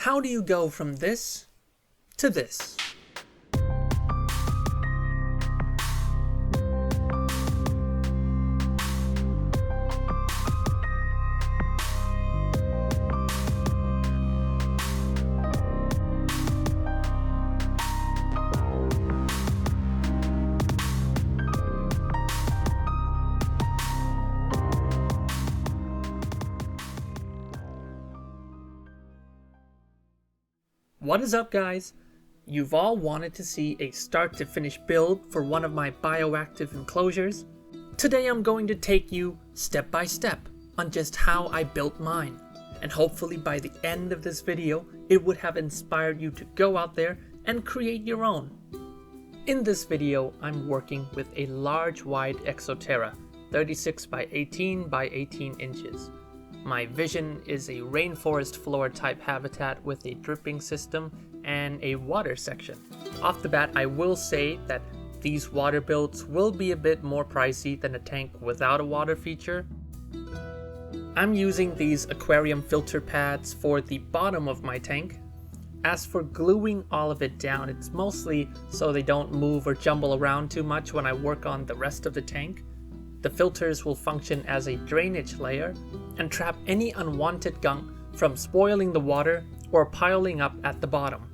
How do you go from this to this? What is up, guys? You've all wanted to see a start to finish build for one of my bioactive enclosures. Today I'm going to take you step by step on just how I built mine, and hopefully by the end of this video it would have inspired you to go out there and create your own. In this video I'm working with a large wide Exoterra, 36 by 18 by 18 inches. My vision is a rainforest floor type habitat with a dripping system and a water section. Off the bat, I will say that these water builds will be a bit more pricey than a tank without a water feature. I'm using these aquarium filter pads for the bottom of my tank. As for gluing all of it down, it's mostly so they don't move or jumble around too much when I work on the rest of the tank. The filters will function as a drainage layer and trap any unwanted gunk from spoiling the water or piling up at the bottom.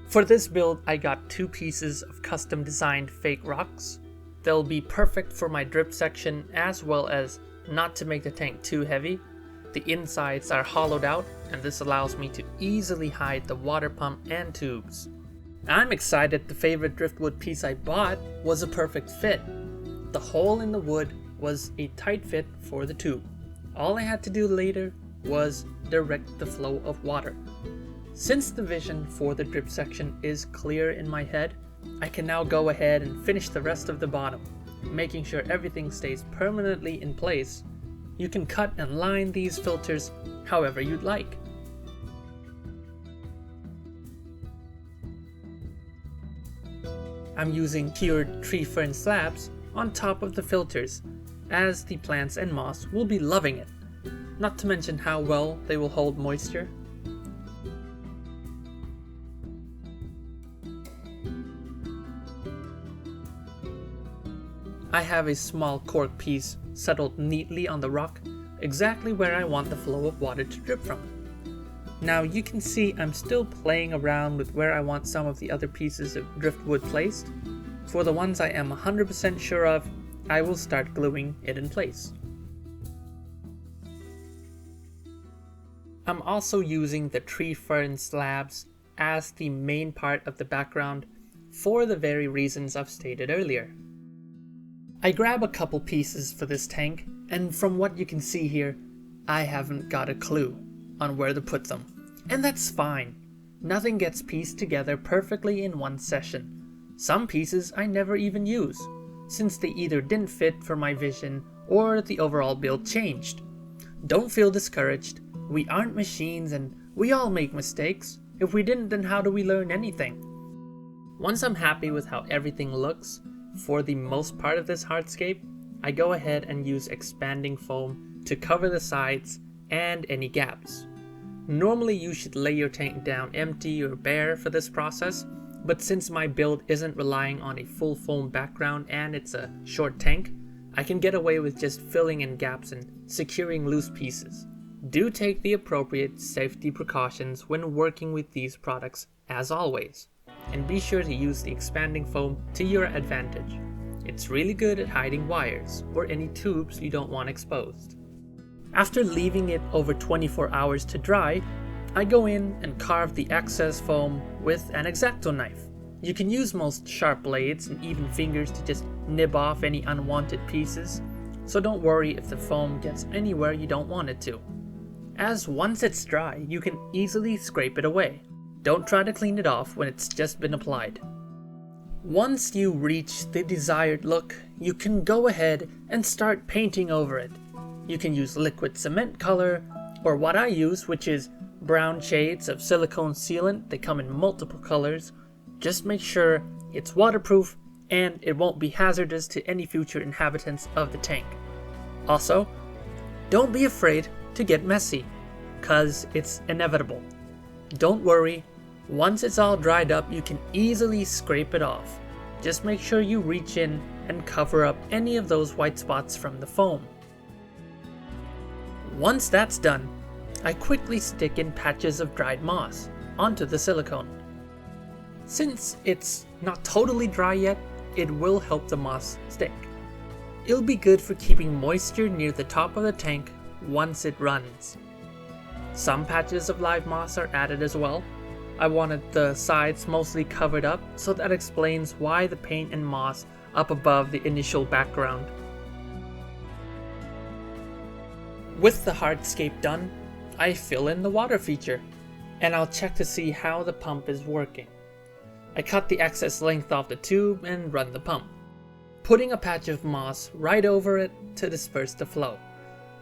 For this build, I got 2 pieces of custom designed fake rocks. They'll be perfect for my drip section as well as not to make the tank too heavy. The insides are hollowed out and this allows me to easily hide the water pump and tubes. I'm excited the favorite driftwood piece I bought was a perfect fit. The hole in the wood was a tight fit for the tube. All I had to do later was direct the flow of water. Since the vision for the drip section is clear in my head, I can now go ahead and finish the rest of the bottom, making sure everything stays permanently in place. You can cut and line these filters however you'd like. I'm using cured tree fern slabs on top of the filters, as the plants and moss will be loving it, not to mention how well they will hold moisture. I have a small cork piece settled neatly on the rock, exactly where I want the flow of water to drip from. Now you can see I'm still playing around with where I want some of the other pieces of driftwood placed. For the ones I am 100% sure of, I will start gluing it in place. I'm also using the tree fern slabs as the main part of the background for the very reasons I've stated earlier. I grab a couple pieces for this tank, and from what you can see here, I haven't got a clue on where to put them. And that's fine. Nothing gets pieced together perfectly in one session. Some pieces I never even use, since they either didn't fit for my vision or the overall build changed. Don't feel discouraged. We aren't machines and we all make mistakes. If we didn't, then how do we learn anything? Once I'm happy with how everything looks, for the most part of this hardscape, I go ahead and use expanding foam to cover the sides and any gaps. Normally you should lay your tank down empty or bare for this process, but since my build isn't relying on a full foam background and it's a short tank, I can get away with just filling in gaps and securing loose pieces. Do take the appropriate safety precautions when working with these products as always, and be sure to use the expanding foam to your advantage. It's really good at hiding wires or any tubes you don't want exposed. After leaving it over 24 hours to dry, I go in and carve the excess foam with an X-Acto knife. You can use most sharp blades and even fingers to just nib off any unwanted pieces, so don't worry if the foam gets anywhere you don't want it to, as once it's dry you can easily scrape it away. Don't try to clean it off when it's just been applied. Once you reach the desired look, you can go ahead and start painting over it. You can use liquid cement color, or what I use, which is brown shades of silicone sealant. They come in multiple colors. Just make sure it's waterproof and it won't be hazardous to any future inhabitants of the tank. Also, don't be afraid to get messy, cause it's inevitable. Don't worry, once it's all dried up you can easily scrape it off. Just make sure you reach in and cover up any of those white spots from the foam. Once that's done, I quickly stick in patches of dried moss onto the silicone. Since it's not totally dry yet, it will help the moss stick. It'll be good for keeping moisture near the top of the tank once it runs. Some patches of live moss are added as well. I wanted the sides mostly covered up, so that explains why the paint and moss up above the initial background. With the hardscape done, I fill in the water feature, and I'll check to see how the pump is working. I cut the excess length off the tube and run the pump, putting a patch of moss right over it to disperse the flow.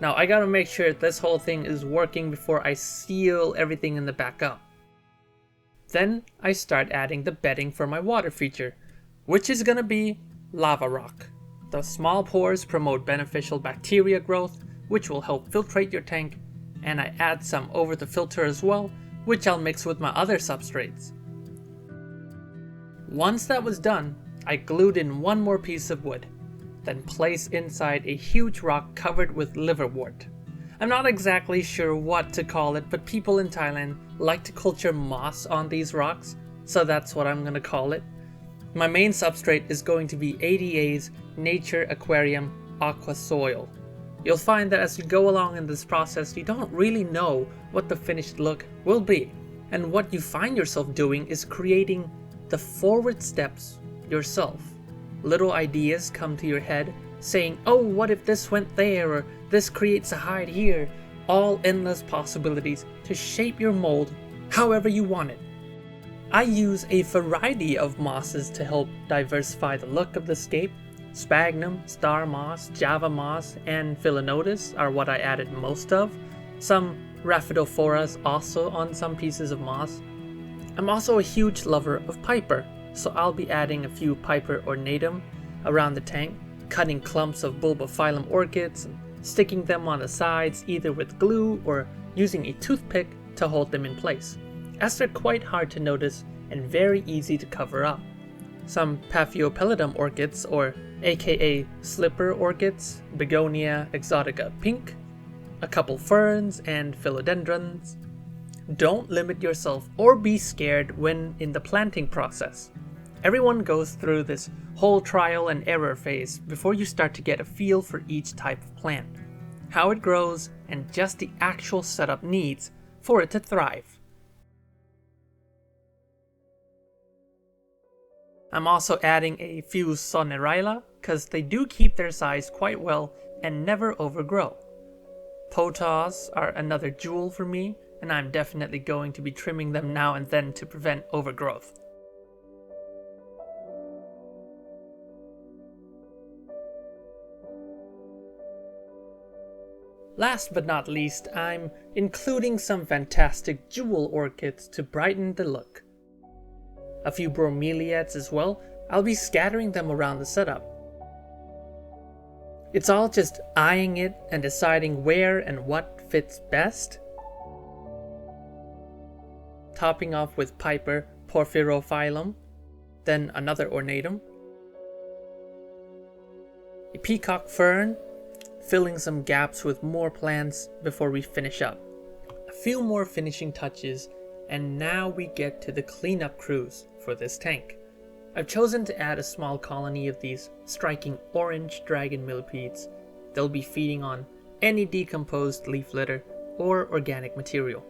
Now I gotta make sure this whole thing is working before I seal everything in the back up. Then I start adding the bedding for my water feature, which is gonna be lava rock. The small pores promote beneficial bacteria growth, which will help filtrate your tank, and I add some over the filter as well, which I'll mix with my other substrates. Once that was done, I glued in one more piece of wood, then placed inside a huge rock covered with liverwort. I'm not exactly sure what to call it, but people in Thailand like to culture moss on these rocks, so that's what I'm gonna call it. My main substrate is going to be ADA's Nature Aquarium Aqua Soil. You'll find that as you go along in this process, you don't really know what the finished look will be, and what you find yourself doing is creating the forward steps yourself. Little ideas come to your head saying, oh, what if this went there, or this creates a hide here. All endless possibilities to shape your mold however you want it. I use a variety of mosses to help diversify the look of the scape. Sphagnum, star moss, java moss, and philanotis are what I added most of. Some Rhapidophoras also on some pieces of moss. I'm also a huge lover of Piper, so I'll be adding a few Piper ornatum around the tank, cutting clumps of bulbophyllum orchids and sticking them on the sides either with glue or using a toothpick to hold them in place, as they're quite hard to notice and very easy to cover up. Some Paphiopelodum orchids, or aka slipper orchids, Begonia exotica pink, a couple ferns, and philodendrons. Don't limit yourself or be scared when in the planting process. Everyone goes through this whole trial and error phase before you start to get a feel for each type of plant, how it grows, and just the actual setup needs for it to thrive. I'm also adding a few Sonerila because they do keep their size quite well and never overgrow. Potas are another jewel for me, and I'm definitely going to be trimming them now and then to prevent overgrowth. Last but not least, I'm including some fantastic jewel orchids to brighten the look. A few bromeliads as well. I'll be scattering them around the setup. It's all just eyeing it and deciding where and what fits best. Topping off with Piper porphyrophyllum, then another ornatum, a peacock fern, filling some gaps with more plants before we finish up. A few more finishing touches, and now we get to the cleanup cruise for this tank. I've chosen to add a small colony of these striking orange dragon millipedes. They'll be feeding on any decomposed leaf litter or organic material.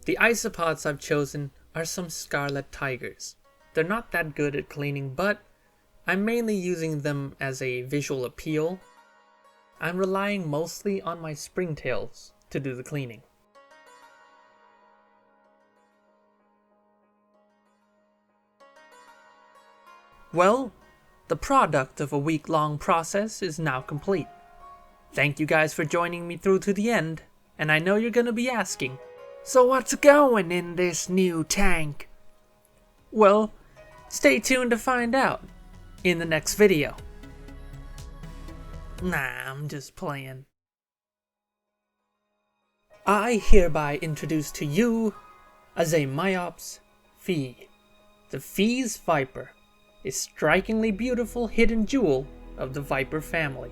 The isopods I've chosen are some scarlet tigers. They're not that good at cleaning, but I'm mainly using them as a visual appeal. I'm relying mostly on my springtails to do the cleaning. Well, the product of a week-long process is now complete. Thank you guys for joining me through to the end, and I know you're gonna be asking, so what's going in this new tank? Well, stay tuned to find out in the next video. Nah, I'm just playing. I hereby introduce to you Azemyops Phi. The Phi's viper, a strikingly beautiful hidden jewel of the viper family.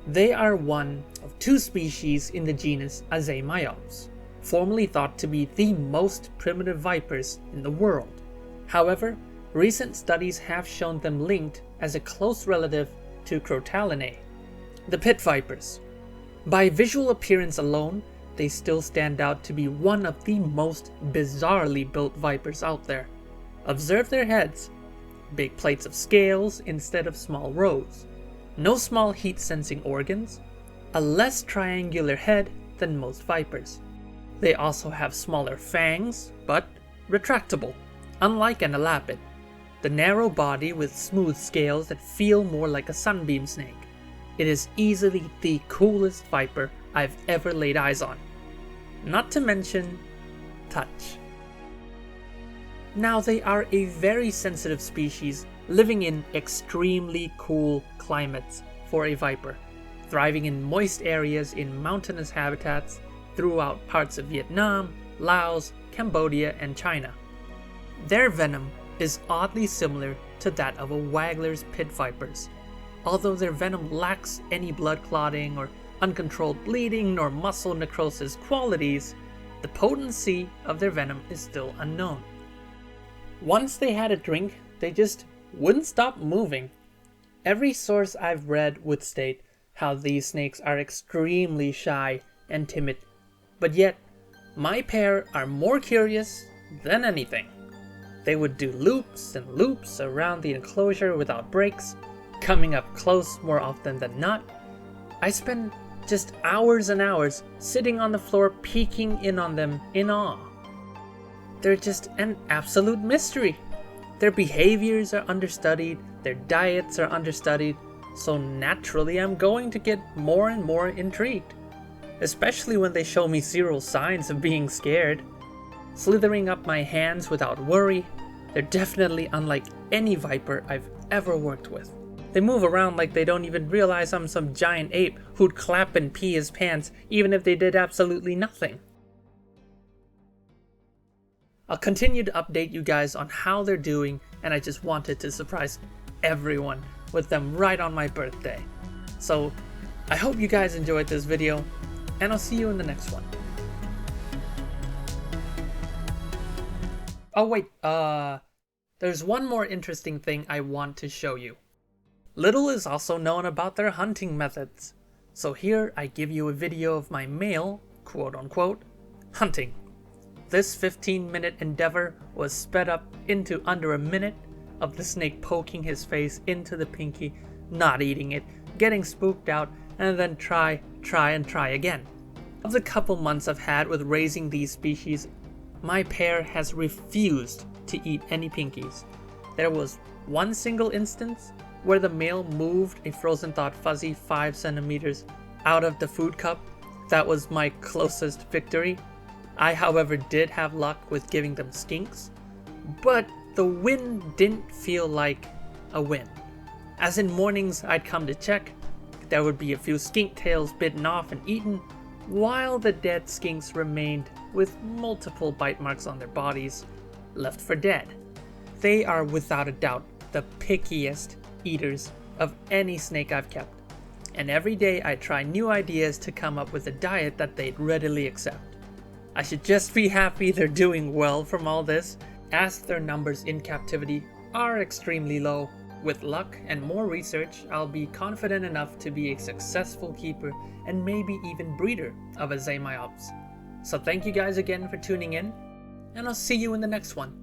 They are one of two species in the genus Azemyops, formerly thought to be the most primitive vipers in the world. However, recent studies have shown them linked as a close relative to Crotalinae, the pit vipers. By visual appearance alone, they still stand out to be one of the most bizarrely built vipers out there. Observe their heads. Big plates of scales instead of small rows. No small heat-sensing organs. A less triangular head than most vipers. They also have smaller fangs, but retractable, unlike an elapid. The narrow body with smooth scales that feel more like a sunbeam snake. It is easily the coolest viper I've ever laid eyes on. Not to mention touch. Now they are a very sensitive species living in extremely cool climates for a viper, thriving in moist areas in mountainous habitats throughout parts of Vietnam, Laos, Cambodia, and China. Their venom is oddly similar to that of a waggler's pit vipers. Although their venom lacks any blood clotting or uncontrolled bleeding nor muscle necrosis qualities, the potency of their venom is still unknown. Once they had a drink, they just wouldn't stop moving. Every source I've read would state how these snakes are extremely shy and timid, but yet my pair are more curious than anything. They would do loops and loops around the enclosure without breaks, coming up close more often than not. I spend just hours and hours sitting on the floor peeking in on them in awe. They're just an absolute mystery. Their behaviors are understudied, their diets are understudied, so naturally I'm going to get more and more intrigued. Especially when they show me zero signs of being scared. Slithering up my hands without worry, they're definitely unlike any viper I've ever worked with. They move around like they don't even realize I'm some giant ape who'd clap and pee his pants even if they did absolutely nothing. I'll continue to update you guys on how they're doing, and I just wanted to surprise everyone with them right on my birthday. So I hope you guys enjoyed this video, and I'll see you in the next one. Oh wait, there's one more interesting thing I want to show you. Little is also known about their hunting methods. So here I give you a video of my male, quote-unquote, hunting. This 15-minute endeavor was sped up into under a minute of the snake poking his face into the pinky, not eating it, getting spooked out, and then try again. Of the couple months I've had with raising these species, my pair has refused to eat any pinkies. There was one single instance where the male moved a frozen thawed fuzzy 5 centimeters out of the food cup. That was my closest victory. I, however, did have luck with giving them skinks, but the win didn't feel like a win. As in mornings I'd come to check, there would be a few skink tails bitten off and eaten, while the dead skinks remained with multiple bite marks on their bodies, left for dead. They are without a doubt the pickiest eaters of any snake I've kept, and every day I try new ideas to come up with a diet that they'd readily accept. I should just be happy they're doing well from all this, as their numbers in captivity are extremely low. With luck and more research, I'll be confident enough to be a successful keeper and maybe even breeder of Azemyops. So thank you guys again for tuning in, and I'll see you in the next one.